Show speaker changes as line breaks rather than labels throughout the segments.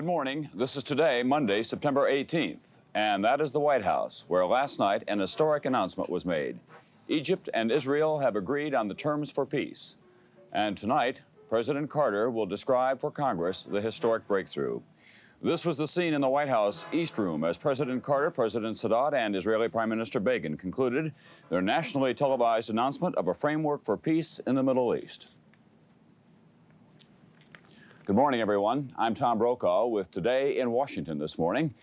Good morning. This is today, Monday, September 18th, and that is the White House, where last night an historic announcement was made. Egypt and Israel have agreed on the terms for peace. And tonight, President Carter will describe for Congress the historic breakthrough. This was the scene in the White House East Room as President Carter, President Sadat, and Israeli Prime Minister Begin concluded their nationally televised announcement of a framework for peace in the Middle East. Good morning, everyone. I'm Tom Brokaw with Today in Washington this morning.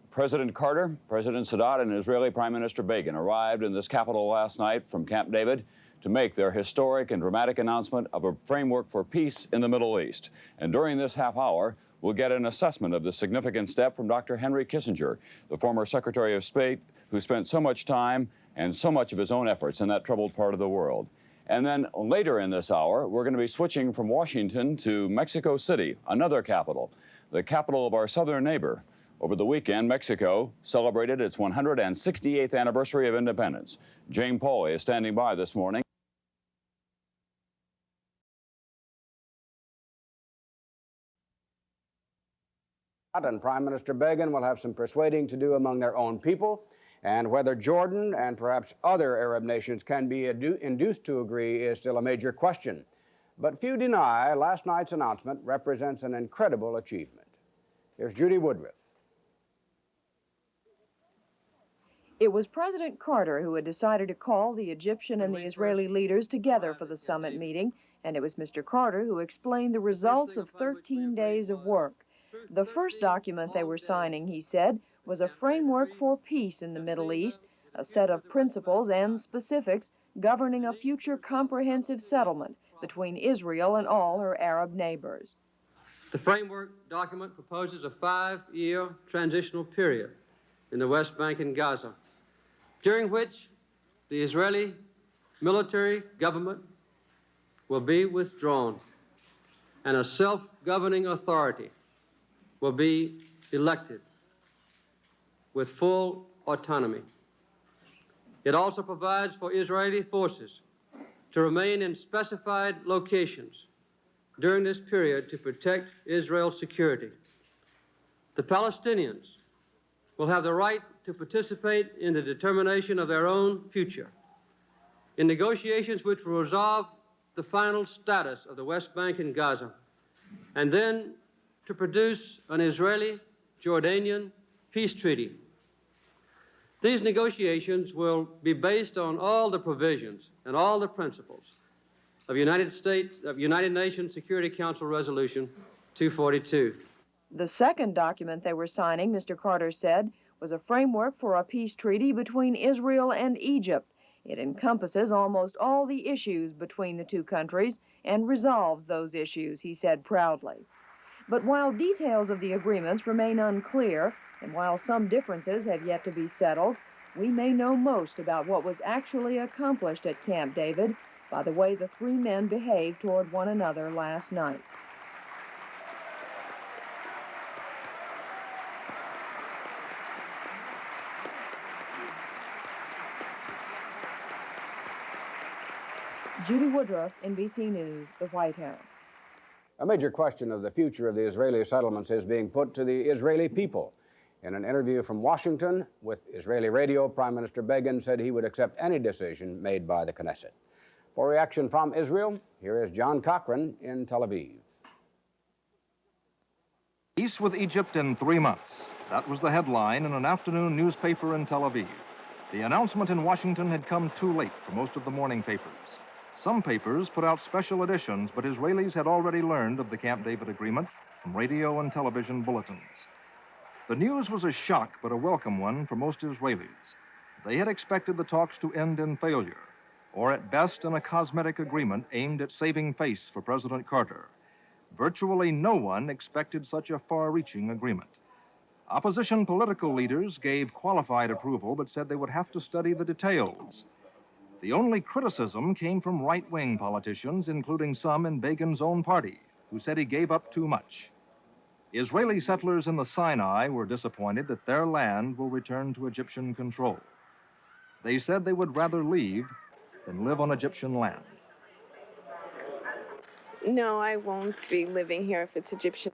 President Carter, President Sadat, and Israeli Prime Minister Begin arrived in this capital last night from Camp David to make their historic and dramatic announcement of a framework for peace in the Middle East. And during this half hour, we'll get an assessment of the significant step from Dr. Henry Kissinger, the former Secretary of State who spent so much time and so much of his own efforts in that troubled part of the world. And then later in this hour, we're going to be switching from Washington to Mexico City, another capital, the capital of our southern neighbor. Over the weekend, Mexico celebrated its 168th anniversary of independence. Jane Pauley is standing by this morning.
And Prime Minister Begin will have some persuading to do among their own people, and whether Jordan and perhaps other Arab nations can be induced to agree is still a major question. But few deny last night's announcement represents an incredible achievement. Here's Judy Woodruff.
It was President Carter who had decided to call the Egyptian and the Israeli leaders together for the summit meeting, and it was Mr. Carter who explained the results of 13 days of work. The first document they were signing, he said, was a framework for peace in the Middle East, a set of principles and specifics governing a future comprehensive settlement between Israel and all her Arab neighbors.
The framework document proposes a 5-year transitional period in the West Bank and Gaza, during which the Israeli military government will be withdrawn and a self-governing authority will be elected with full autonomy. It also provides for Israeli forces to remain in specified locations during this period to protect Israel's security. The Palestinians will have the right to participate in the determination of their own future, in negotiations which will resolve the final status of the West Bank and Gaza, and then to produce an Israeli-Jordanian peace treaty. These negotiations will be based on all the provisions and all the principles of United Nations Security Council Resolution 242.
The second document they were signing, Mr. Carter said, was a framework for a peace treaty between Israel and Egypt. It encompasses almost all the issues between the two countries and resolves those issues, he said proudly. But while details of the agreements remain unclear, and while some differences have yet to be settled, we may know most about what was actually accomplished at Camp David by the way the three men behaved toward one another last night. Judy Woodruff, NBC News, the White House.
A major question of the future of the Israeli settlements is being put to the Israeli people. In an interview from Washington with Israeli radio, Prime Minister Begin said he would accept any decision made by the Knesset. For reaction from Israel, here is John Cochran in Tel Aviv.
Peace with Egypt in 3 months. That was the headline in an afternoon newspaper in Tel Aviv. The announcement in Washington had come too late for most of the morning papers. Some papers put out special editions, but Israelis had already learned of the Camp David agreement from radio and television bulletins. The news was a shock, but a welcome one for most Israelis. They had expected the talks to end in failure, or at best in a cosmetic agreement aimed at saving face for President Carter. Virtually no one expected such a far-reaching agreement. Opposition political leaders gave qualified approval, but said they would have to study the details. The only criticism came from right-wing politicians, including some in Begin's own party, who said he gave up too much. Israeli settlers in the Sinai were disappointed that their land will return to Egyptian control. They said they would rather leave than live on Egyptian land.
No, I won't be living here if it's Egyptian.